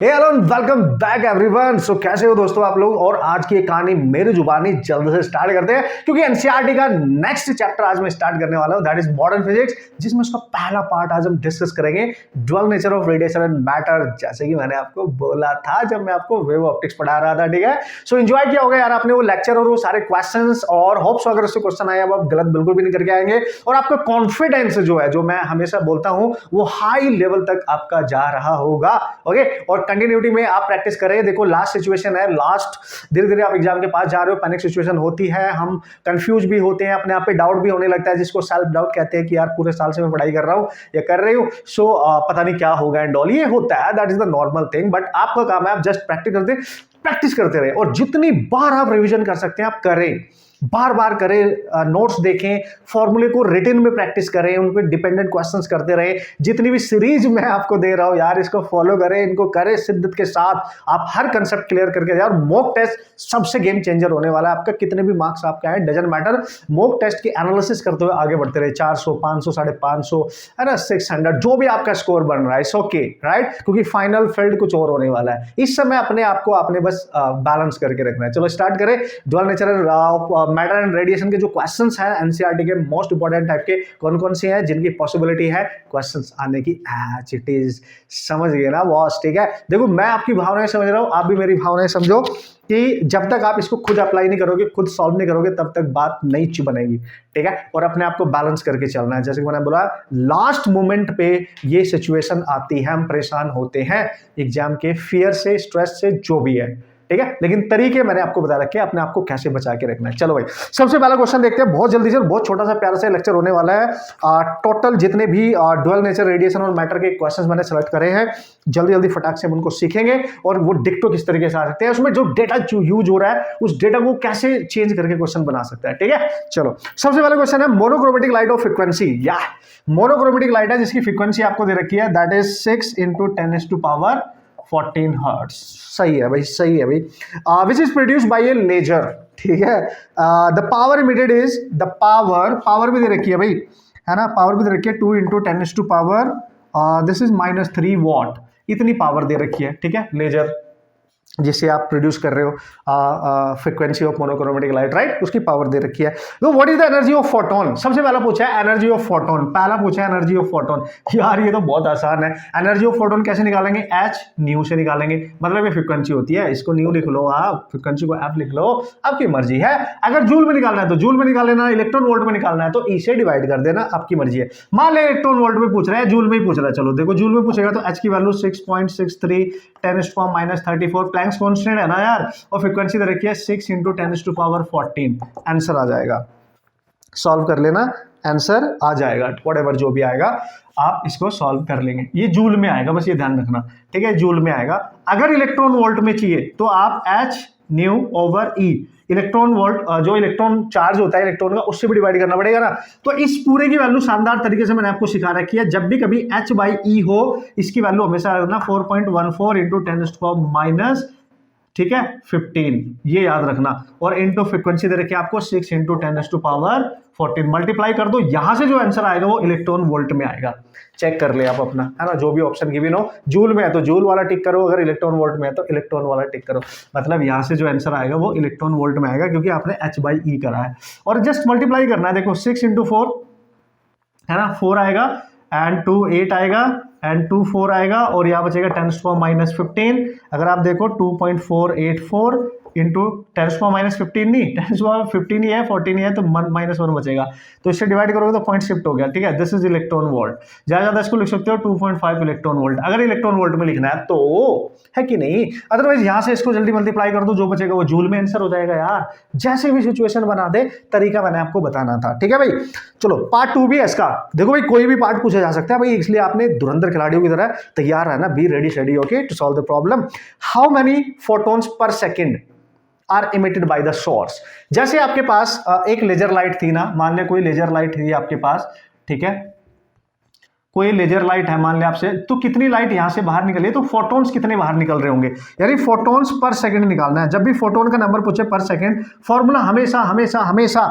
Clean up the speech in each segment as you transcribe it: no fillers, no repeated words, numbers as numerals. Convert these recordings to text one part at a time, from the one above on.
Hello welcome back everyone. So कैसे हो दोस्तों आप लोग। और आज की कहानी मेरी जुबानी जल्द से स्टार्ट करते हैं क्योंकि एनसीईआरटी का नेक्स्ट चैप्टर आज मैं स्टार्ट करने वाला हूं, दैट इज मॉडर्न फिजिक्स, जिसमें उसका पहला पार्ट आज हम डिस्कस करेंगे, dual nature of radiation and matter. जैसे कि मैंने आपको बोला था जब मैं आपको वेव ऑप्टिक्स पढ़ा रहा था, ठीक है। सो एंजॉय किया होगा यार आपने वो लेक्चर और वो सारे क्वेश्चंस, और होप्स अगर उससे क्वेश्चन आए आप गलत बिल्कुल भी नहीं करके आएंगे, और आपका कॉन्फिडेंस जो है, जो मैं हमेशा बोलता हूं, वो हाई लेवल तक आपका जा रहा होगा। ओके, और कंटिन्यूटी में आप प्रैक्टिस करें। देखो लास्ट सिचुएशन है, लास्ट धीरे धीरे आप एग्जाम के पास जा रहे हो, पैनिक सिचुएशन होती है, हम कंफ्यूज भी होते हैं, अपने आप पे डाउट भी होने लगता है, जिसको सेल्फ डाउट कहते हैं कि यार पूरे साल से मैं पढ़ाई कर रहा हूं या कर रही हूं, सो पता नहीं क्या होगा एंड ऑल। ये होता है, that is the normal thing, but आपका काम है आप जस्ट प्रैक्टिस करते रहे, और जितनी बार आप रिवीजन कर सकते हैं आप करें, बार बार करें, नोट्स देखें, फॉर्मूले को रिटन में प्रैक्टिस करें, उन पे डिपेंडेंट क्वेश्चंस करते रहें। जितनी भी सीरीज मैं आपको दे रहा हूं यार, इसको फॉलो करें, इनको करें शिद्दत के साथ। आप हर कंसेप्ट क्लियर करके यार, मॉक टेस्ट सबसे गेम चेंजर होने वाला है आपका। कितने भी मार्क्स आपके आए डजंट मैटर, मॉक टेस्ट की एनालिसिस करते हुए आगे बढ़ते रहे। 400, 500, 550 है ना, 600, जो भी आपका स्कोर बन रहा है, इट्स ओके, राइट, क्योंकि फाइनल फील्ड कुछ और होने वाला है। इस समय अपने आप को आपने बस बैलेंस करके रखना है। चलो स्टार्ट करें। Dual nature matter and radiation के जो क्वेश्चंस हैं एनसीईआरटी के मोस्ट इंपोर्टेंट टाइप के कौन कौन से हैं जिनकी पॉसिबिलिटी है क्वेश्चंस आने की, एज इट इज, समझ गए ना बॉस, ठीक है। देखो मैं आपकी भावनाएं समझ रहा हूं, आप भी मेरी भावनाएं समझो कि जब तक आप इसको खुद अप्लाई नहीं करोगे, खुद सॉल्व नहीं करोगे, तब तक बात नहीं बनेगी, ठीक है। और अपने आप को बैलेंस करके चलना है। जैसे कि मैंने बोला, लास्ट मोमेंट पे ये सिचुएशन आती है, हम परेशान होते हैं एग्जाम के फियर से, स्ट्रेस से, जो भी है, ठीक है। लेकिन तरीके मैंने आपको बता रखे हैं अपने आप को कैसे बचा के रखना है। चलो भाई, सबसे पहला क्वेश्चन देखते हैं बहुत जल्दी से, बहुत छोटा सा प्यारा सा लेक्चर होने वाला है। टोटल जितने भी ड्यूअल नेचर, रेडिएशन और मैटर के क्वेश्चंस मैंने सेलेक्ट करे हैं, जल्दी जल्दी फटाक से हम उनको सीखेंगे, और वो डिक्टो किस तरीके से आ सकते हैं, उसमें जो डेटा यूज हो रहा है उस डेटा को कैसे चेंज करके क्वेश्चन बना सकता है, ठीक है। चलो सबसे पहला क्वेश्चन है मोनोक्रोमेटिक लाइट ऑफ फ्रीक्वेंसी। या मोनोक्रोमेटिक लाइट है जिसकी फ्रीक्वेंसी आपको दे रखी है, दैट इज 6 × 10⁻14 हर्ट्ज। सही है भाई, सही है भाई। Which is produce by a laser, ठीक है। The power emitted is, the power भी दे रखी है भाई, है ना, पावर भी दे रखी है 2 × 10⁻, दिस इज -3 वॉट, इतनी पावर दे रखी है, ठीक है, लेजर जिसे आप प्रोड्यूस कर रहे हो, frequency of monochromatic light, right, उसकी पावर दे रखी है। तो what is the energy of photon, सबसे पहला पूछा है एनर्जी ऑफ फोटोन, पहला पूछा है एनर्जी ऑफ फोटोन। यार ये तो बहुत आसान है। एनर्जी ऑफ फोटोन कैसे निकालेंगे, h न्यू से निकालेंगे, मतलब ये फ्रीक्वेंसी होती है, इसको न्यू लिख लो आप, फ्रीक्वेंसी को f लिख लो, आपकी मर्जी है। अगर जूल में निकालना है तो जूल में निकाल लेना, इलेक्ट्रॉन वोल्ट में निकालना है तो e से डिवाइड कर देना, आपकी मर्जी है। मान ले इलेक्ट्रॉन वोल्ट में पूछ रहा है, जूल में ही पूछ रहा है, चलो देखो जूल में पूछेगा तो h की वैल्यू 6.63 10⁻−34 प्लैंक्स कांस्टेंट है ना यार, और फ्रीक्वेंसी दे रखी है 6 × 10⁻14, आंसर आ जाएगा। सॉल्व कर लेना, आंसर आ जाएगा, व्हाटएवर जो भी आएगा आप इसको सॉल्व कर लेंगे। ये जूल में आएगा, बस ये ध्यान रखना, ठीक है, जूल में आएगा। अगर इलेक्ट्रॉन वोल्ट में चाहिए तो आप h ν/e, इलेक्ट्रॉन वोल्ट, जो इलेक्ट्रॉन चार्ज होता है इलेक्ट्रॉन का, उससे भी डिवाइड करना पड़ेगा ना। तो इस पूरे की वैल्यू शानदार तरीके से मैंने आपको सिखा रखी है। जब भी कभी h/e हो, इसकी वैल्यू हमेशा रखना 4.14 × 10⁻⁻, ठीक है, 15, ये याद रखना। और इनटू फ्रीक्वेंसी दे रखी है आपको 6 × 10⁻14, मल्टीप्लाई कर दो, यहां से जो आंसर आएगा वो इलेक्ट्रॉन वोल्ट में आएगा। चेक कर ले आप अपना, है ना, जो भी ऑप्शन गिवन हो, जूल में है तो जूल वाला टिक करो, अगर इलेक्ट्रॉन वोल्ट में है तो इलेक्ट्रॉन वाला टिक करो, मतलब यहां से जो आंसर आएगा वो इलेक्ट्रॉन वोल्ट में आएगा, क्योंकि आपने h/e करा है। और जस्ट मल्टीप्लाई करना है, देखो 6 × 4 है ना, 4 आएगा, एंड 2 8 आएगा, एंड 2 4 आएगा, और यहाँ बचेगा 10⁻−15। अगर आप देखो 2.484 इंटू 10⁻−15 नहीं, 10⁻15 ही है, 14 ही है, तो -1 बचेगा, तो इससे डिवाइड करोगे तो पॉइंट शिफ्ट हो गया, ठीक है। दिस इज इलेक्ट्रॉन वोल्ट, ज्यादा ज्यादा इसको लिख सकते हो 2.5 इलेक्ट्रॉन वोल्ट, अगर इलेक्ट्रॉन वोल्ट में लिखना है तो, है कि नहीं। अदरवाइज यहाँ से इसको जल्दी मल्टीप्लाई कर दो, जो बचेगा वो जूल में आंसर हो जाएगा यार। जैसे भी सिचुएशन बना दे, तरीका मैंने आपको बताना था, ठीक है भाई। चलो पार्ट 2 भी है इसका। देखो भाई, कोई भी पार्ट पूछा जा सकता है भाई, इसलिए आपने धुरंधर खिलाड़ियों की तरह तैयार रहना, be ready study, okay, to solve the problem. How many photons per second are emitted by the source. जैसे आपके पास एक लेजर लाइट थी ना, मान ले कोई लेजर लाइट थी आपके पास, ठीक है, कोई लेजर लाइट है मान ले आपसे, तो कितनी लाइट यहां से बाहर निकली है, तो फोटॉन्स कितने बाहर निकल रहे होंगे, यानी फोटॉन्स पर सेकंड निकालना है। जब भी फोटोन का नंबर पूछे पर सेकंड, फॉर्मूला हमेशा हमेशा हमेशा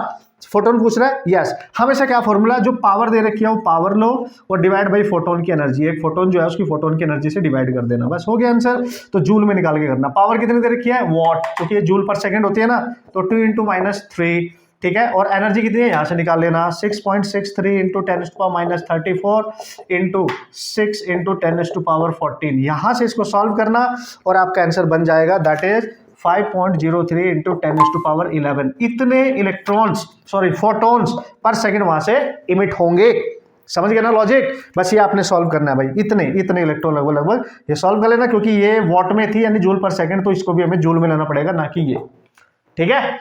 फोटोन पूछ रहा है, यस। हमेशा क्या फॉर्मूला, जो पावर दे रखी है वो पावर लो और डिवाइड बाई फोटोन की एनर्जी, एक फोटोन जो है उसकी फोटोन की एनर्जी से डिवाइड कर देना, बस हो गया आंसर। तो जूल में निकाल के करना। पावर कितनी दे रखी है, वॉट, क्योंकि ये जूल पर सेकंड होती है ना, तो 2 × -3, ठीक है। और एनर्जी कितनी है यहाँ से निकाल लेना, 6.63 × 10⁻34 इंटू 6 × 10⁻14, यहाँ से इसको सॉल्व करना और आपका आंसर बन जाएगा, दैट इज 5.03 × 10⁻11। इतने electrons, sorry photons per second वहां से इमिट होंगे। समझ गए ना लॉजिक? बस ये आपने सॉल्व करना है भाई, इतने इलेक्ट्रॉन लगभग ये सॉल्व कर लेना, क्योंकि ये वॉट में थी यानी जूल पर सेकंड, तो इसको भी हमें जूल में लेना पड़ेगा, ना कि ये, ठीक है।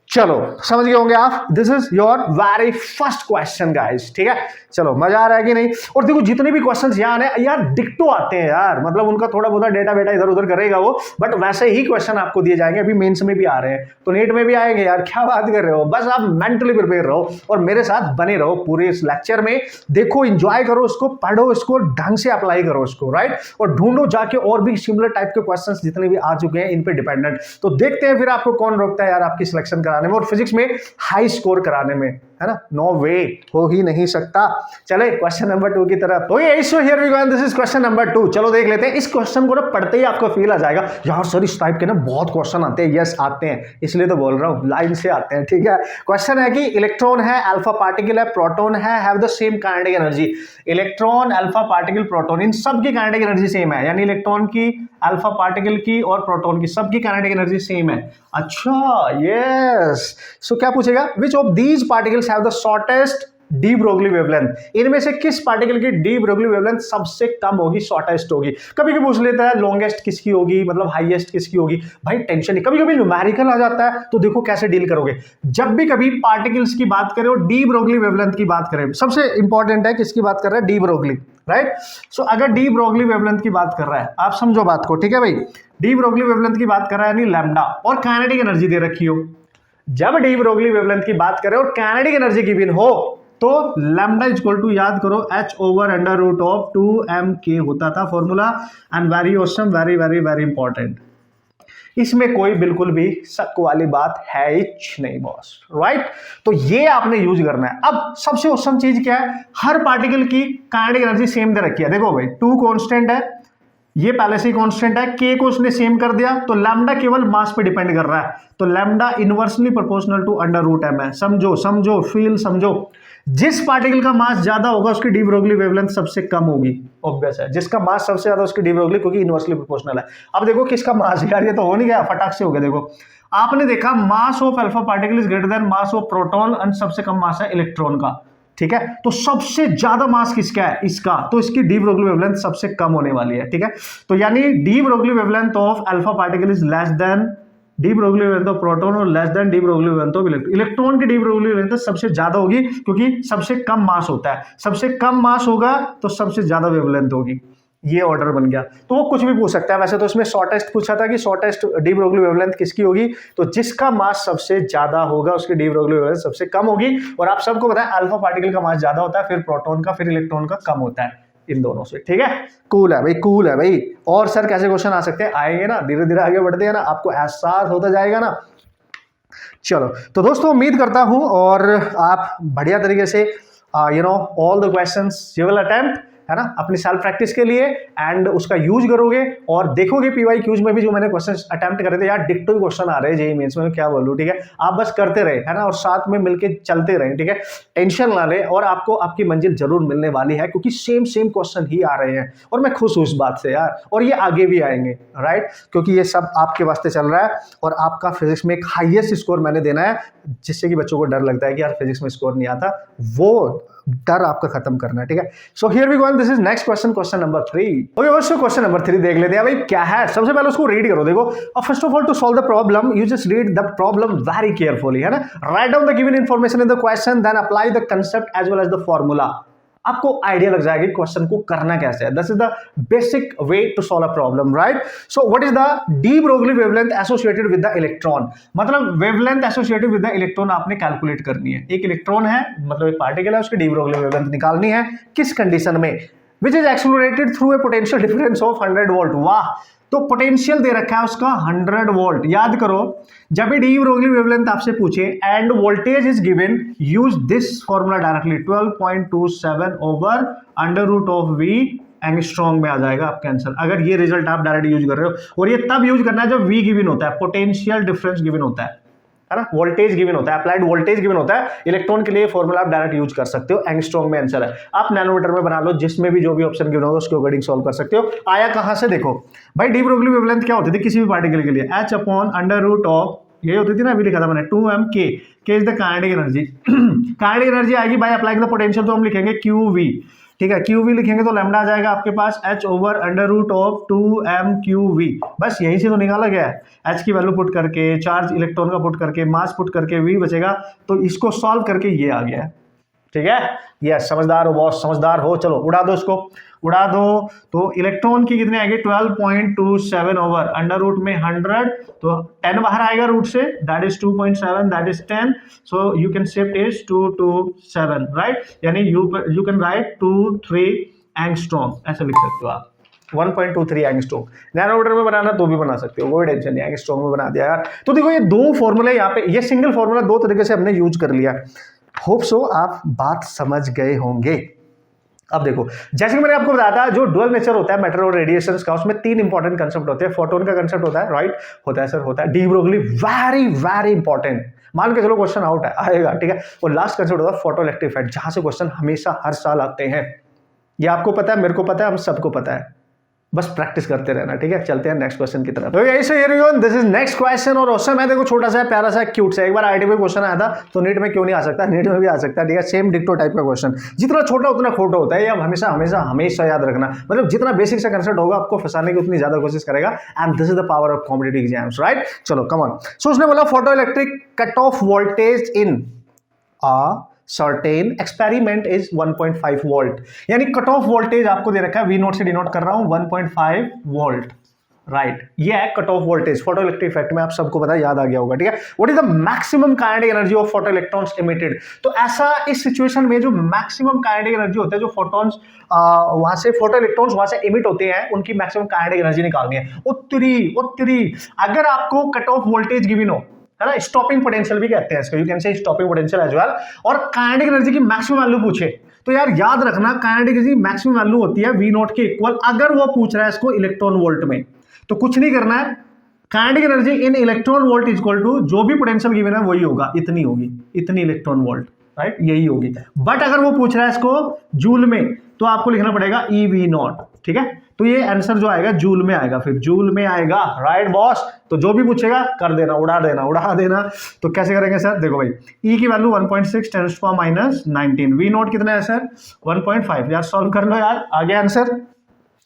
चलो समझ गए होंगे आप, this is your very first question guys, ठीक है। चलो मजा आ रहा है कि नहीं? और देखो जितने भी क्वेश्चंस यहाँ आने यार डिक्टो आते हैं यार, मतलब उनका थोड़ा बहुत डेटा बेटा इधर उधर करेगा वो, बट वैसे ही क्वेश्चन आपको दिए जाएंगे। अभी मेंस में भी आ रहे हैं तो नीट में भी आएंगे यार, क्या बात कर रहे हो। बस आप मेंटली प्रिपेयर रहो और मेरे साथ बने रहो पूरे इस लेक्चर में, देखो एंजॉय करो इसको, पढ़ो इसको, ढंग से अप्लाई करो इसको, राइट। और ढूंढो जाके और भी सिमिलर टाइप के क्वेश्चन जितने भी आ चुके हैं इन पे डिपेंडेंट, तो देखते हैं फिर आपको कौन रोकता है यार आपकी सिलेक्शन कराने में और फिजिक्स में हाई स्कोर कराने में, है ना। नो वे, हो ही नहीं सकता। चले क्वेश्चन नंबर 2 की तरफ। Okay so here we go, this is question number 2। चलो देख लेते हैं। इस क्वेश्चन को ना पढ़ते ही आपको फील आ जाएगा यार सर इस टाइप के ना बहुत क्वेश्चन आते हैं। यस आते हैं, इसलिए तो बोल रहा हूं, लाइन से आते हैं, ठीक है। क्वेश्चन है कि इलेक्ट्रॉन है, अल्फा पार्टिकल है, प्रोटॉन है, have the same kinetic energy. Electron, alpha particle, proton, इन सब की काइनेटिक एनर्जी सेम है, यानी इलेक्ट्रॉन की, अल्फा पार्टिकल की और प्रोटॉन की सबकी काइनेटिक एनर्जी सेम है। अच्छा यस, सो क्या पूछेगा, which of these particles have the shortest D Broglie wavelength. इनमें से किस पार्टिकल की डी ब्रोगली वेवलेंथ सबसे कम होगी, शॉर्टेस्ट होगी। कभी कभी पूछ लेता है लॉन्गेस्ट किसकी होगी, मतलब हाईएस्ट किसकी होगी। भाई टेंशन नहीं, कभी कभी न्यूमेरिकल आ जाता है तो देखो कैसे डील करोगे। जब भी कभी पार्टिकल्स की बात करें और डी ब्रोगली वेवलेंथ की बात करें, सबसे इंपॉर्टेंट है किसकी बात कर रहा है, डी ब्रोगली, राइट। सो अगर डी ब्रोगली वेवलेंथ की बात कर रहा है, आप समझो बात को, ठीक है भाई। डी ब्रोगली वेवलेंथ की बात कर रहा है यानी लैम्डा, और काइनेटिक एनर्जी दे रखी हो। जब डी ब्रोगली वेवलेंथ की बात करें और काइनेटिक एनर्जी गिवन हो तो लैम्डा इक्वल टू, याद करो, h/√2m_k होता था formula. And very awesome, very very very important, इसमें कोई बिल्कुल भी शक वाली बात है ही नहीं बॉस, राइट। तो ये आपने यूज करना है। अब सबसे ऑसम चीज क्या है, हर पार्टिकल की काइनेटिक एनर्जी सेम दे रखी है। देखो भाई 2 कांस्टेंट है, ये पहले से कांस्टेंट है, k को उसने सेम कर दिया, तो लैम्डा केवल मास पे डिपेंड कर रहा है, तो lambda inversely proportional to √m है। समझो समझो, फील समझो। जिस पार्टिकल का मास ज्यादा होगा उसकी डी ब्रोगली वेवलेंथ सबसे कम होगी, ऑब्वियस है। जिसका मास सबसे ज्यादा उसकी डी ब्रोगली, क्योंकि इनवर्सली प्रोपोर्शनल है। अब देखो किसका मास, यार ये तो हो नहीं गया, फटाक से हो गया। देखो आपने देखा mass of alpha particle is greater then mass of proton, and सबसे कम मास है इलेक्ट्रॉन का, ठीक है। तो सबसे ज्यादा मास किसका है, इसका, तो इसकी डी ब्रोगली वेवलेंथ सबसे कम होने वाली है, ठीक है। तो यानी de Broglie wavelength of alpha particle is less than de Broglie wavelength of proton और less than de Broglie wavelength of electron. Electron की डी ब्रोगली वेवलेंथ सबसे ज्यादा होगी, क्योंकि सबसे कम मास होता है। सबसे कम मास होगा तो सबसे ज्यादा वेवलेंथ होगी। ये ऑर्डर बन गया। तो वो कुछ भी पूछ सकता है। वैसे तो इसमें शॉर्टेस्ट पूछा था कि शॉर्टेस्ट डी ब्रोगली वेवलेंथ किसकी होगी, तो जिसका मास सबसे ज्यादा होगा उसकी डी ब्रोगली वेवलेंथ सबसे कम होगी। और आप सबको पता है अल्फा पार्टिकल का मास ज्यादा होता है, फिर प्रोटॉन का, फिर इलेक्ट्रॉन का कम होता है, इन दोनों से, ठीक है। कूल है भाई, कूल है भाई। और सर कैसे क्वेश्चन आ सकते हैं, आएंगे ना, धीरे धीरे आगे बढ़ते हैं ना, आपको एहसास होता जाएगा ना। चलो तो दोस्तों उम्मीद करता हूं और आप बढ़िया तरीके से all the questions you will attempt, है ना, अपनी सेल्फ प्रैक्टिस के लिए, एंड उसका यूज करोगे और देखोगे पीवाईक्यूज में भी जो मैंने क्वेश्चन अटेम्प्ट करे थे यार, डिक्टो क्वेश्चन आ रहे हैं जेईई मेंस में, क्या बोलूं, ठीक है। आप बस करते रहे, है ना, और साथ में मिलके चलते रहे, ठीक है। टेंशन ना ले, और आपको आपकी मंजिल जरूर मिलने वाली है, क्योंकि सेम क्वेश्चन ही आ रहे हैं और मैं खुश हूं इस बात से यार, और ये आगे भी आएंगे, राइट, क्योंकि ये सब आपके वास्ते चल रहा है। और आपका फिजिक्स में एक हाईएस्ट स्कोर मैंने देना है, जिससे कि बच्चों को डर लगता है कि यार फिजिक्स में स्कोर नहीं आता, वो डर आपका खत्म करना है, ठीक है। So here we go, this is next question, question number 3। Okay दोस्तों, क्वेश्चन नंबर 3 देख लेते हैं भाई क्या है। सबसे पहले उसको रीड करो, देखो, और first of all to solve the problem you just read the problem very carefully, है ना। Write down the given information in the question, then apply the concept as well as the formula. आपको idea लग जाएगा कि question को करना कैसे है। This is the basic way to solve a problem, right. So what is the de Broglie wavelength associated with the electron, मतलब wavelength associated with the electron आपने कैलकुलेट करनी है। एक इलेक्ट्रॉन है, मतलब एक पार्टिकल है, उसकी डी ब्रोगली वेवलेंथ निकालनी है। किस कंडीशन में, which is explorated through a potential difference of 100 volt. वाह, तो पोटेंशियल दे रखा है उसका 100 वोल्ट। याद करो, जब भी डी ब्रोगली वेवलेंथ आपसे पूछे and voltage is given, use this formula directly, 12.27 over under root of V angstrom में आ जाएगा आपका आंसर, अगर ये रिजल्ट आप डायरेक्ट यूज कर रहे हो। और ये तब यूज करना है जब वी गिवन होता है, पोटेंशियल डिफरेंस गिवन होता है ना, वोल्टेज गिवन होता है, अप्लाइड वोल्टेज गिवन होता है। इलेक्ट्रॉन के लिए फॉर्मूला आप डायरेक्ट यूज कर सकते हो, एंगस्ट्रॉम में आंसर है। आप नैनोमीटर में बना लो, जिसमें भी जो भी ऑप्शन गिवन होगा उसके अकॉर्डिंग सॉल्व कर सकते हो। आया कहां से, देखो भाई, डी ब्रोगली वेवलेंथ क्या होती थी किसी भी पार्टिकल के लिए, h upon under root of, ये होती थी ना, अभी लिखा था मैंने, 2m k, k is the kinetic energy. Kinetic energy आएगी बाय अप्लाइंग द पोटेंशियल, तो हम लिखेंगे qv, ठीक है, qv लिखेंगे तो लैम्डा आ जाएगा आपके पास h over under root of 2m/qv। बस यहीं से तो निकाला गया है, h की वैल्यू पुट करके, चार्ज इलेक्ट्रॉन का पुट करके, मास पुट करके, v बचेगा, तो इसको सॉल्व करके ये आ गया है। ठीक है, यस, समझदार हो बॉस, समझदार हो। चलो उड़ा दो उसको, उड़ा दो। तो इलेक्ट्रॉन की कितने आएंगे, 12.27 ओवर अंडर रूट में 100, तो 10 बाहर आएगा रूट से, that is 2.7, that is 10, so you can shift is 2 to 7, right, यानी यू कैन राइट 2-3 एंगस्ट्रॉम, ऐसा लिख सकते हो आप, 1.23 एंगस्ट्रॉम। नैनोमीटर में बनाना तो भी बना सकते हो, कोई टेंशन नहीं, एंगस्ट्रॉम में बना दिया यार। तो देखो, ये दो फॉर्मूले यहाँ पे, ये सिंगल फॉर्मूला दो तरीके से हमने यूज कर लिया। होप सो आप बात समझ गए होंगे। अब देखो, जैसे कि मैंने आपको बताया था, जो डुअल नेचर होता है मैटर और रेडिएशन का, उसमें 3 इंपॉर्टेंट कंसेप्ट होते हैं। फोटोन का कंसेप्ट होता है, राइट, होता है सर, होता है। De Broglie very very important, मान के चलो क्वेश्चन आउट है, आएगा, ठीक है। और लास्ट कंसेप्ट होता है फोटो इलेक्ट्रिक इफेक्ट, जहां से क्वेश्चन हमेशा हर साल आते हैं। ये आपको पता है, मेरे को पता है, हम सबको पता है, बस प्रैक्टिस करते रहना, ठीक है। चलते हैं नेक्स्ट क्वेश्चन की तरफ। दिस इज नेक्स्ट क्वेश्चन, और ऑसम है, देखो छोटा सा प्यारा सा क्यूट सा। एक बार आईटी में क्वेश्चन आया था, तो नीट में क्यों नहीं आ सकता, नीट में भी आ सकता है, ठीक है। सेम डिक्टो टाइप का क्वेश्चन, जितना छोटा उतना खोटा होता है, ये आप हमेशा हमेशा हमेशा याद रखना। मतलब जितना बेसिक सा कंसेप्ट होगा, आपको फंसाने की उतनी ज्यादा कोशिश करेगा, and this is the power of competitive exams, right. चलो कम ऑन। सो उसने बोला photo electric cut off voltage in certain experiment is 1.5 volt, यानी कट ऑफ वोल्टेज आपको दे रखा है, वी नोट से डिनोट कर रहा हूं, 1.5 वोल्ट, राइट। ये है cut off voltage photo electric effect में, आप सबको पता है, याद आ गया होगा, ठीक है। What is the maximum kinetic energy of photo electrons emitted. तो ऐसा इस सिचुएशन में जो मैक्सिमम काइनेटिक एनर्जी होता है, जो फोटॉन्स वहां से, फोटो इलेक्ट्रॉन्स वहां से इमिट होते हैं, उनकी मैक्सिमम काइनेटिक एनर्जी निकालनी है। उत्तरी अगर आपको कट ऑफ वोल्टेज गिवन हो, है ना, स्टॉपिंग पोटेंशियल भी कहते हैं इसको, you can say stopping potential as well, और काइनेटिक एनर्जी की मैक्सिमम वैल्यू पूछे, तो यार याद रखना, काइनेटिक एनर्जी मैक्सिमम वैल्यू होती है वी नॉट के इक्वल। अगर वो पूछ रहा है इसको इलेक्ट्रॉन वोल्ट में, तो कुछ नहीं करना है, kinetic energy in electron volt is equal to जो भी पोटेंशियल गिवन है वही होगा, इतनी होगी, इतनी इलेक्ट्रॉन वोल्ट, राइट, यही होगी। बट अगर वो पूछ रहा है इसको जूल में, तो आपको लिखना पड़ेगा ई वी नॉट, ठीक है। तो ये आंसर जो आएगा जूल में आएगा, फिर जूल में आएगा, राइट बॉस। तो जो भी पूछेगा कर देना, उड़ा देना, उड़ा देना। तो कैसे करेंगे सर, देखो भाई, ई की वैल्यू 1.6 × -19, वी नॉट कितना है सर, 1.5, यार सॉल्व कर लो यार, आ गया आंसर,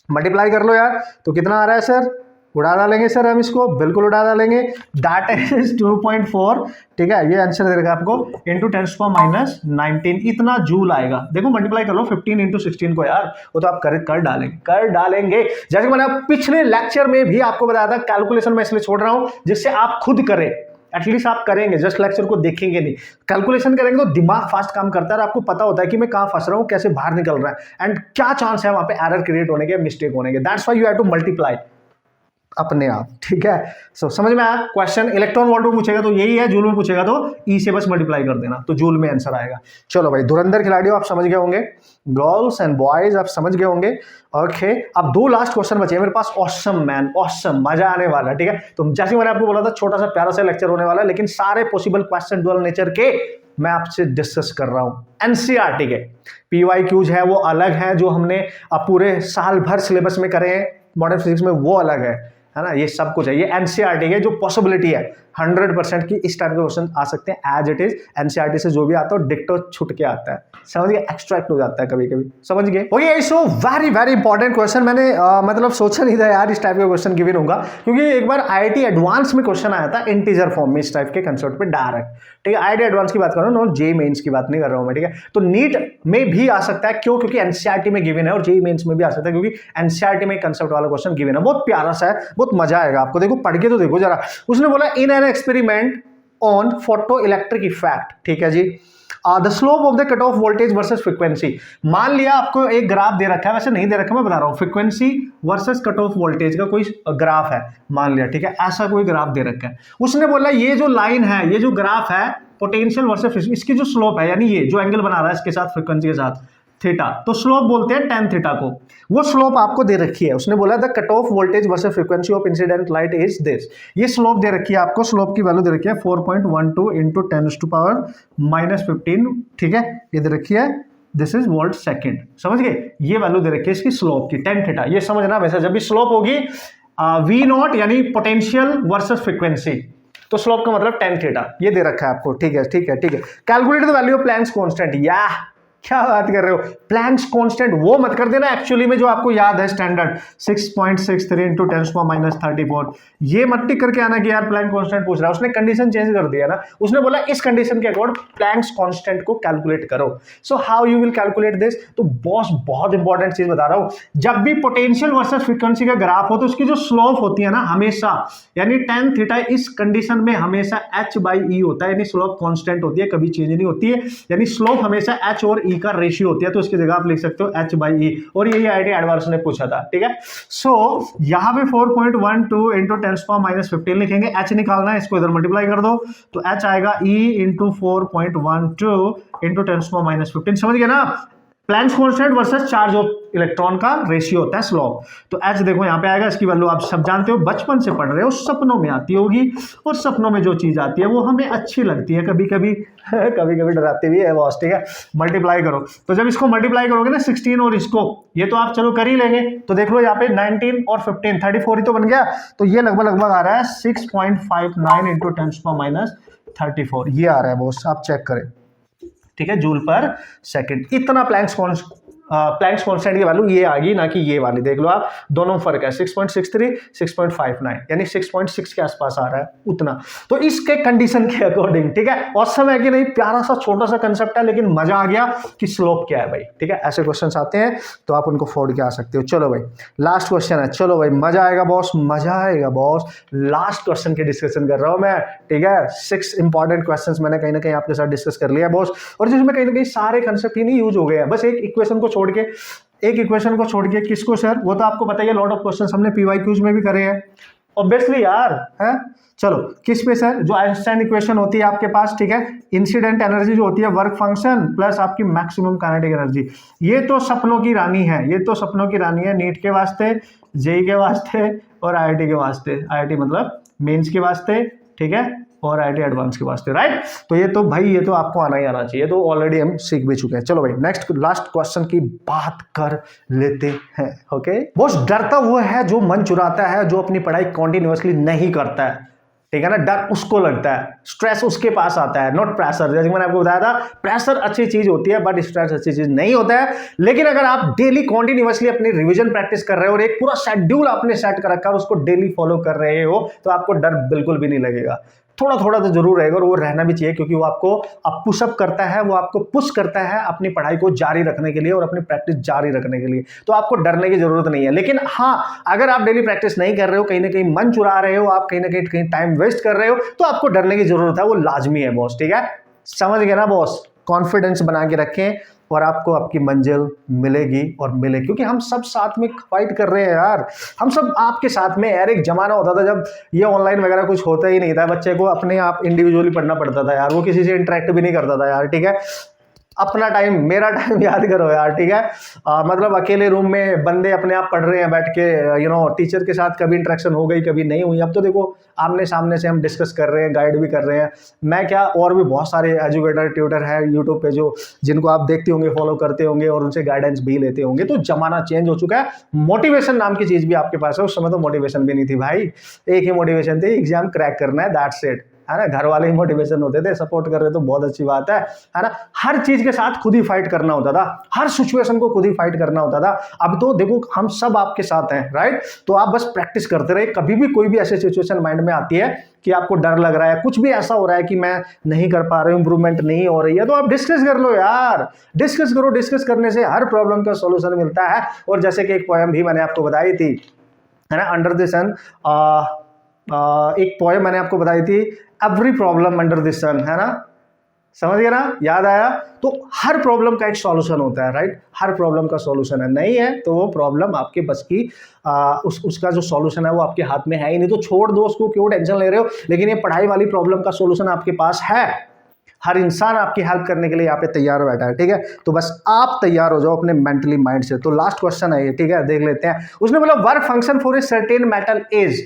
मल्टीप्लाई कर लो यार, तो कितना आ रहा है सर, उड़ा डालेंगे सर हम इसको, बिल्कुल उड़ा डालेंगे, दैट इज 2.4, ठीक है। ये आंसर दे रखा है आपको, इंटू 10⁻⁹, इतना जूल आएगा। देखो मल्टीप्लाई कर लो 15 × 16 को यार, वो तो आप कर डालेंगे। जैसे मैंने पिछले लेक्चर में भी आपको बताया था, कैलकुलेशन में इसलिए छोड़ रहा हूं जिससे आप खुद करें, एटलीस्ट आप करेंगे, जस्ट लेक्चर को देखेंगे नहीं, कैलकुलेशन करेंगे तो दिमाग फास्ट काम करता है, और आपको पता होता है कि मैं कहां फंस रहा हूं, कैसे बाहर निकल रहा है, एंड क्या चांस है वहां पे एरर क्रिएट होने के, मिस्टेक होने के। That's why you have to multiply अपने आप, ठीक है। सो समझ में आया क्वेश्चन। इलेक्ट्रॉन वोल्ट में पूछेगा तो यही है, जूल में पूछेगा तो ई से बस मल्टीप्लाई कर देना, तो जूल में आंसर आएगा। चलो भाई, धुरंधर खिलाड़ियों आप समझ गए होंगे, गर्ल्स एंड बॉयज आप समझ गए होंगे। ओके, अब 2 लास्ट क्वेश्चन बचे हैं मेरे पास। ऑसम मैन, ऑसम, मजा आने वाला, ठीक है। तो जैसे मैंने आपको बोला था, छोटा सा प्यारा सा लेक्चर होने वाला है, लेकिन सारे पॉसिबल क्वेश्चन डुअल नेचर के मैं आपसे डिस्कस कर रहा हूं। एनसीईआरटी के पीवाईक्यूज है वो अलग है, जो हमने अब पूरे साल भर सिलेबस में करे हैं मॉडर्न फिजिक्स में, वो अलग है ना। ये सब कुछ है, ये एनसीईआरटी के जो पॉसिबिलिटी है 100% की इस टाइप के क्वेश्चन आ सकते हैं एज इट इज। एनसीईआरटी से जो भी आता है डिक्टो छुट के आता है, समझ गए, एक्सट्रैक्ट हो जाता है कभी कभी, समझ गए। Okay, so very very important question. मैंने मतलब सोचा नहीं था यार इस टाइप का क्वेश्चन गिवन होगा, क्योंकि एक बार आईआईटी एडवांस में क्वेश्चन आया था इंटीजर फॉर्म में, इस टाइप के कंसेप्ट पे डायरेक्ट, ठीक है। आईआईटी एडवांस की बात कर रहा हूँ, जे मेन्स की बात नहीं कर रहा हूँ मैं, ठीक है। तो नीट में भी आ सकता है, क्यों, क्योंकि एनसीईआरटी में गिवन है, और जे मेन्स में भी आ सकता है, क्योंकि एनसीईआरटी में कंसेप्ट वाला क्वेश्चन गिवन है। बहुत प्यारा सा है, बहुत मजा आएगा आपको, देखो पढ़ के तो देखो जरा। उसने बोला in an experiment on photo electric effect, ठीक है जी, the slope of the cut off voltage versus frequency. मान लिया आपको एक ग्राफ दे रखा है, वैसे नहीं दे रखा, मैं बता रहा हूँ, frequency versus cut off voltage का कोई ग्राफ है, मान लिया, ठीक है, ऐसा कोई ग्राफ दे रखा है। उसने बोला ये जो लाइन है, ये जो ग्राफ है, पोटेंशियल वर्सेस इसकी जो स्लोप है, यानी ये जो एंगल बना रहा है इसके साथ, फ्रीक्वेंसी के साथ, थीटा, तो स्लोप बोलते हैं tan थीटा को। वो स्लोप आपको दे रखी है, उसने बोला the cut off voltage versus frequency of incident light is this. ये स्लोप दे रखी है आपको, स्लोप की वैल्यू दे रखी है 4.12 इंटू 10⁻⁻⁻15, ठीक है, ये दे रखी है, दिस इज वोल्ट सेकेंड, समझ गए, ये वैल्यू दे रखी है इसकी स्लोप की, tan थीटा। ये समझना वैसे जब भी स्लोप होगी v नॉट यानी पोटेंशियल वर्सेस फ्रीक्वेंसी, तो स्लोप का मतलब tan थीटा, ये दे रखा है आपको, ठीक है, ठीक है, ठीक है। Calculate the value of Planck's constant, या क्या बात कर रहे हो, प्लैंक्स कांस्टेंट वो मत कर देना एक्चुअली में जो आपको याद है स्टैंडर्ड 6.63 इंटू 10⁻⁻34, ये मत टिक करके आना कि यार प्लैंक कांस्टेंट पूछ रहा है, उसने कंडीशन चेंज कर दिया ना, उसने बोला इस कंडीशन के अकॉर्डिंग प्लैंक्स कांस्टेंट को कैलकुलेट करो। So how you will calculate this, तो बॉस बहुत इंपॉर्टेंट चीज बता रहा हूं, जब भी पोटेंशियल वर्सेस फ्रीक्वेंसी का ग्राफ हो तो उसकी जो स्लोप होती है ना हमेशा, यानी tan थीटा इस कंडीशन में हमेशा h/e होता है, यानी स्लोप कांस्टेंट होती है, कभी चेंज नहीं होती है, यानी स्लोप हमेशा h और e का रेशियो होती है, तो इसकी जगह आप लिख सकते हो h/e, और यही आईआईटी एडवांस ने पूछा था, ठीक है। सो यहां पे 4.12 इंटू 10⁻⁻15 लिखेंगे, h निकालना है, इसको इधर मल्टीप्लाई कर दो, तो h आएगा e इंटू 4.12 इंटू 10⁻⁻15, समझ गए ना। Planck's constant versus charge of electron का रेशियो होता है स्लोप, तो h देखो यहाँ पे आएगा, इसकी वैल्यू आप सब जानते हो, बचपन से पढ़ रहे हो, सपनों में आती होगी, और सपनों में जो चीज आती है वो हमें अच्छी लगती है, कभी कभी कभी कभी डराती भी है बॉस, ठीक है। मल्टीप्लाई करो, तो जब इसको मल्टीप्लाई करोगे ना 16 और इसको, ये तो आप चलो कर ही लेंगे, तो देख लो यहाँ पे 19 और 15 34 ही तो बन गया, तो ये लगभग लगभग आ रहा है 6.59 इंटू 10⁻⁻34, ये आ रहा है बॉस, आप चेक करें, ठीक है, जूल पर सेकंड। इतना प्लैंक्स कांस्टेंट की वैल्यू ये आ गई, ना कि ये वाली, देख लो आप, दोनों फर्क है 6.63 6.59, यानी 6.6 के आसपास आ रहा है उतना, तो इसके कंडीशन के अकॉर्डिंग, ठीक है। औसम है कि नहीं, प्यारा सा छोटा सा कंसेप्ट है, लेकिन मजा आ गया कि स्लोप क्या है भाई, ठीक है। ऐसे क्वेश्चन आते हैं तो आप उनको फोड़ के आ सकते हो। चलो भाई लास्ट क्वेश्चन है, चलो भाई मजा आएगा बॉस, मजा आएगा बॉस, लास्ट क्वेश्चन की डिस्कशन कर रहा हूं मैं, ठीक है। 6 इंपॉर्टेंट क्वेश्चन मैंने कहीं ना कहीं आपके साथ डिस्कस कर लिया बॉस, और जिसमें कहीं ना कहीं सारे कंसेप्ट ही नहीं यूज हो गए हैं, बस एक इक्वेशन को छोड़ के, किसको सर, वो तो आपको पता ही है, लॉट ऑफ क्वेश्चंस हमने पीवाईक्यूज में भी करे हैं ऑब्वियसली यार, है। चलो किस पे सर, जो आइंस्टाइन इक्वेशन होती है आपके पास, ठीक है, इंसिडेंट एनर्जी जो होती है वर्क फंक्शन प्लस आपकी मैक्सिमम काइनेटिक एनर्जी, ये तो सपनों की रानी है, ये तो सपनों की रानी है, नीट के वास्ते, जेई के वास्ते, और आईआईटी के वास्ते, आईआईटी मतलब मेंस के वास्ते, ठीक है, और आईआईटी एडवांस के वास्ते, राइट। तो ये तो भाई, ये तो आपको आना ही आना चाहिए, तो ऑलरेडी हम सीख भी चुके हैं। चलो भाई नेक्स्ट लास्ट क्वेश्चन की बात कर लेते हैं, ओके। बॉस डरता वो है जो मन चुराता है, जो अपनी पढ़ाई कॉन्टिन्यूअसली नहीं करता है, ठीक है ना, डर उसको लगता है, स्ट्रेस उसके पास आता है, नॉट प्रेशर। जैसे मैंने आपको बताया था, प्रेशर अच्छी चीज होती है बट स्ट्रेस अच्छी चीज नहीं होता है। लेकिन अगर आप डेली कॉन्टिन्यूअसली अपनी रिवीजन प्रैक्टिस कर रहे हो और एक पूरा शेड्यूल आपने सेट कर रखा है और उसको डेली फॉलो कर रहे हो, तो आपको डर बिल्कुल भी नहीं लगेगा। थोड़ा थोड़ा तो जरूर रहेगा, और वो रहना भी चाहिए, क्योंकि वो आपको पुशअप करता है, वो आपको पुश करता है अपनी पढ़ाई को जारी रखने के लिए और अपनी प्रैक्टिस जारी रखने के लिए, तो आपको डरने की जरूरत नहीं है। लेकिन हाँ, अगर आप डेली प्रैक्टिस नहीं कर रहे हो, कहीं ना कहीं मन चुरा रहे हो, आप कहीं ना कहीं टाइम वेस्ट कर रहे हो, तो आपको डरने की जरूरत है, वो लाजमी है बॉस, ठीक है। समझ गए ना बॉस, कॉन्फिडेंस बना के रखें और आपको आपकी मंजिल मिलेगी और मिलेगी, क्योंकि हम सब साथ में फाइट कर रहे हैं यार, हम सब आपके साथ में। यार एक जमाना होता था जब ये ऑनलाइन वगैरह कुछ होता ही नहीं था, बच्चे को अपने आप इंडिविजुअली पढ़ना पड़ता था यार, वो किसी से इंटरेक्ट भी नहीं करता था यार, ठीक है। अपना टाइम, मेरा टाइम याद करो यार, ठीक है। मतलब अकेले रूम में बंदे अपने आप पढ़ रहे हैं बैठ के, टीचर के साथ कभी इंटरेक्शन हो गई, कभी नहीं हुई। अब तो देखो आमने सामने से हम डिस्कस कर रहे हैं, गाइड भी कर रहे हैं। मैं क्या, और भी बहुत सारे एजुकेटर ट्यूटर हैं यूट्यूब पे जो, जिनको आप देखते होंगे, फॉलो करते होंगे और उनसे गाइडेंस भी लेते होंगे। तो जमाना चेंज हो चुका है, मोटिवेशन नाम की चीज भी आपके पास है। उस समय तो मोटिवेशन भी नहीं थी भाई, एक ही मोटिवेशन थी, एग्जाम क्रैक करना है, दैट्स इट, है ना। घर वाले ही मोटिवेशन होते थे, सपोर्ट कर रहे तो बहुत अच्छी बात है ना। हर चीज के साथ खुद ही फाइट करना होता था, हर सिचुएशन को खुद ही फाइट करना होता था। अब तो देखो हम सब आपके साथ हैं, राइट। तो आप बस प्रैक्टिस करते रहे, कभी भी कोई भी ऐसी सिचुएशन माइंड में आती है कि आपको डर लग रहा है, कुछ भी ऐसा हो रहा है कि मैं नहीं कर पा रहा हूं, इंप्रूवमेंट नहीं हो रही है, तो आप डिस्कस कर लो यार, डिस्कस करो। डिस्कस करने से हर प्रॉब्लम का सॉल्यूशन मिलता है। और जैसे कि एक पोएम भी मैंने आपको बताई थी, है ना, अंडर द सन, एक पोएम मैंने आपको बताई थी, एवरी प्रॉब्लम अंडर द सन, है ना, समझ गए ना, याद आया। तो हर प्रॉब्लम का एक सॉल्यूशन होता है, राइट, हर प्रॉब्लम का सॉल्यूशन है, नहीं है तो वो प्रॉब्लम आपके बस की उसका जो सॉल्यूशन है वो आपके हाथ में है ही नहीं, तो छोड़ दो उसको, क्यों टेंशन ले रहे हो। लेकिन ये पढ़ाई वाली प्रॉब्लम का सॉल्यूशन आपके पास है, हर इंसान आपकी हेल्प करने के लिए यहाँ पे तैयार हो बैठा है, ठीक है। तो बस आप तैयार हो जाओ अपने मेंटली माइंड से। तो लास्ट क्वेश्चन है ये, ठीक है, देख लेते हैं। उसने बोला work function for a certain metal is,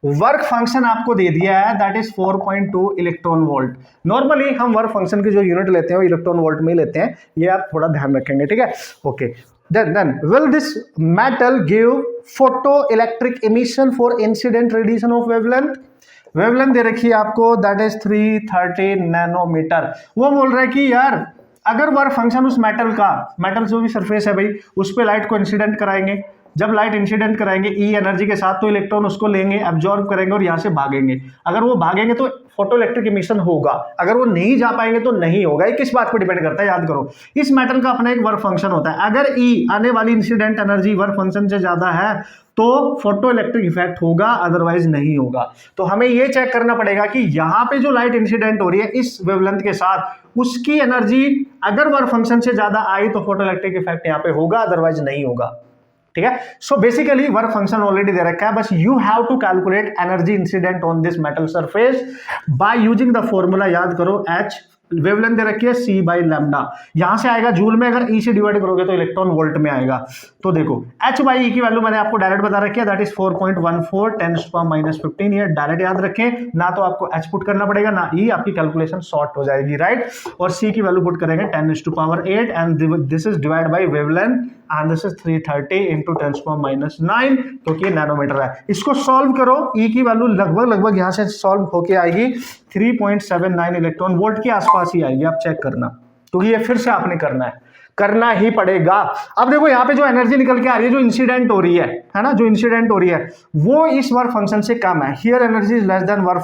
work function आपको दे दिया है that is 4.2 electron volt. Normally हम वर्क फंक्शन की जो यूनिट लेते हैं वो इलेक्ट्रॉन वोल्ट में लेते हैं, ये आप थोड़ा ध्यान रखेंगे, ठीक है। Okay, then will this metal give photoelectric emission for incident radiation of wavelength? Wavelength दे रखी है आपको दैट इज 330 नैनोमीटर। वो बोल रहा है कि यार अगर वर्क फंक्शन उस मेटल जो भी सरफेस है भाई उस पर लाइट को इंसिडेंट कराएंगे, जब लाइट इंसिडेंट कराएंगे ई एनर्जी के साथ, तो इलेक्ट्रॉन उसको लेंगे, एब्जॉर्ब करेंगे और यहाँ से भागेंगे। अगर वो भागेंगे तो फोटो इलेक्ट्रिक इमिशन होगा, अगर वो नहीं जा पाएंगे तो नहीं होगा। ये किस बात पर डिपेंड करता है, याद करो। इस मेटल का अपना एक वर्क फंक्शन होता है, अगर ई आने वाली इंसिडेंट एनर्जी वर्क फंक्शन से ज्यादा है तो फोटो इलेक्ट्रिक इफेक्ट होगा, अदरवाइज नहीं होगा। तो हमें ये चेक करना पड़ेगा कि यहाँ पे जो लाइट इंसिडेंट हो रही है इस वेवलेंथ के साथ, उसकी एनर्जी अगर वर्क फंक्शन से ज्यादा आई तो फोटो इलेक्ट्रिक इफेक्ट यहाँ पे होगा, अदरवाइज नहीं होगा, ठीक है। सो बेसिकली वर्क फंक्शन ऑलरेडी दे रखा है, बस you have to calculate energy incident on this metal surface by using the formula. याद करो, एच वेवलेंथ दे रखी है सी बाई लैम्डा, यहां से आएगा जूल में, अगर ई से डिवाइड करोगे तो इलेक्ट्रॉन वोल्ट में आएगा। तो देखो एच बाई ई की वैल्यू मैंने आपको डायरेक्ट बता रखी है दैट इज 4.14 10⁻⁻15। ये डायरेक्ट याद रखें, ना तो आपको एच पुट करना पड़ेगा ना ई, आपकी कैलकुलेशन शॉर्ट हो जाएगी, राइट। और सी की वैल्यू पुट करेंगे 10⁸ and this is divide by wavelength and this is 330 into 10⁻⁹, क्योंकि नैनोमीटर है। इसको सॉल्व करो, ई की वैल्यू लगभग यहां से सॉल्व होके आएगी 3.79 इलेक्ट्रॉन वोल्ट के आसपास ही आएगी, आप चेक करना, क्योंकि ये फिर से आपने करना ही पड़ेगा। अब देखो यहाँ पे जो एनर्जी निकल के आ रही है, जो इंसिडेंट हो रही है ना, जो इंसिडेंट हो रही है वो इस वर्क फंक्शन से कम है। Here energy is less then work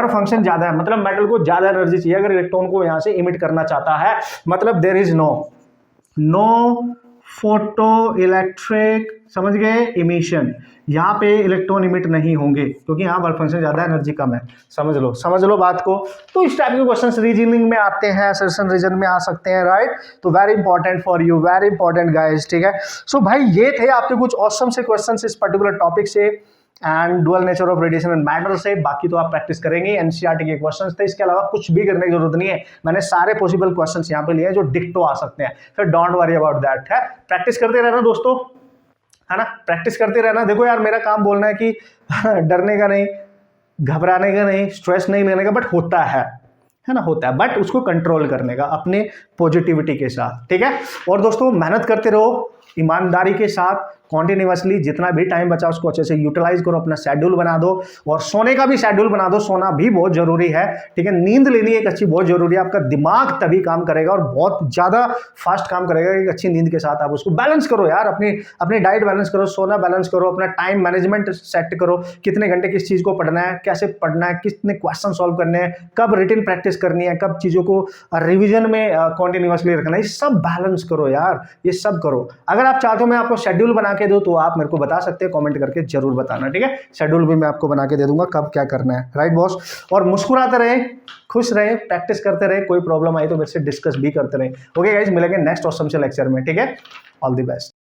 function ज्यादा है, मतलब मेटल को ज्यादा एनर्जी चाहिए अगर इलेक्ट्रॉन को यहाँ से इमिट करना चाहता है, मतलब there is no photoelectric, समझ गए, इमिशन। यहाँ पे इलेक्ट्रॉन इमिट नहीं होंगे क्योंकि यहाँ वर्क फंक्शन ज्यादा, एनर्जी कम है। समझ लो बात को। तो इस टाइप के क्वेश्चंस रीजनिंग में आते हैं, असर्शन रीजन में आ सकते हैं, राइट। तो very important for you, very important guys, ठीक है। सो भाई ये थे आपके कुछ ऑसम से क्वेश्चंस इस पर्टिकुलर टॉपिक से and dual nature of radiation and matter से। बाकी तो आप प्रैक्टिस करेंगे, एनसीईआरटी के क्वेश्चंस थे, इसके अलावा कुछ भी करने की जरूरत नहीं है। मैंने सारे पॉसिबल क्वेश्चंस यहाँ पे लिए हैं जो डिक्टो आ सकते हैं, फिर डोंट वरी अबाउट दैट, है। प्रैक्टिस करते रहना दोस्तों, है ना, प्रैक्टिस करते रहना। देखो यार मेरा काम बोलना है कि डरने का नहीं, घबराने का नहीं, स्ट्रेस नहीं लेने का, बट होता है ना, होता है, बट उसको कंट्रोल करने का अपने पॉजिटिविटी के साथ, ठीक है। और दोस्तों मेहनत करते रहो ईमानदारी के साथ, कॉन्टिन्यूसली, जितना भी टाइम बचा उसको अच्छे से यूटिलाइज करो, अपना शेड्यूल बना दो और सोने का भी शेड्यूल बना दो, सोना भी बहुत जरूरी है, ठीक है। नींद लेनी एक अच्छी बहुत जरूरी है, आपका दिमाग तभी काम करेगा और बहुत ज्यादा फास्ट काम करेगा एक अच्छी नींद के साथ। आप उसको बैलेंस करो यार, अपनी डाइट बैलेंस करो, सोना बैलेंस करो, अपना टाइम मैनेजमेंट सेट करो, कितने घंटे किस चीज को पढ़ना है, कैसे पढ़ना है, कितने क्वेश्चन सॉल्व करने हैं, कब रिटन प्रैक्टिस करनी है, कब चीजों को रिविजन में कॉन्टिन्यूसली रखना है, ये सब बैलेंस करो यार, ये सब करो। अगर आप चाहते हो मैं आपको शेड्यूल बना के दूं तो आप मेरे को बता सकते हैं, कमेंट करके जरूर बताना, ठीक है। शेड्यूल भी मैं आपको बना के दे दूंगा कब क्या करना है, राइट बॉस। और मुस्कुराते रहे, खुश रहे, प्रैक्टिस करते रहे, कोई प्रॉब्लम आई तो मेरे से डिस्कस भी करते रहे। ओके गाइस, मिलेंगे नेक्स्ट ऑसम से लेक्चर में, ठीक है। All the best.